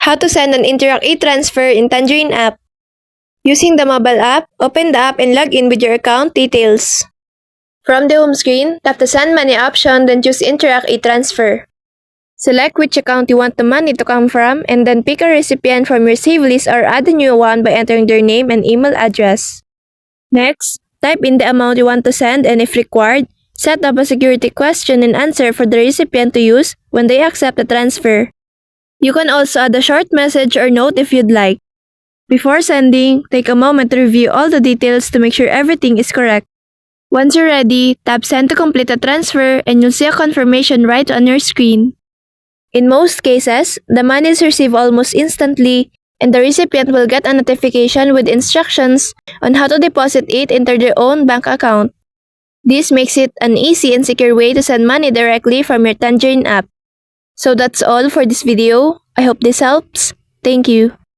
How to send an Interac e-transfer in Tangerine app. Using the mobile app, open the app and log in with your account details. From the home screen, tap the Send Money option, then choose Interac e-transfer. Select which account you want the money to come from, and then pick a recipient from your save list or add a new one by entering their name and email address. Next, type in the amount you want to send, and if required, set up a security question and answer for the recipient to use when they accept the transfer. You can also add a short message or note if you'd like. Before sending, take a moment to review all the details to make sure everything is correct. Once you're ready, tap Send to complete the transfer and you'll see a confirmation right on your screen. In most cases, the money is received almost instantly, and the recipient will get a notification with instructions on how to deposit it into their own bank account. This makes it an easy and secure way to send money directly from your Tangerine app. So that's all for this video. I hope this helps. Thank you.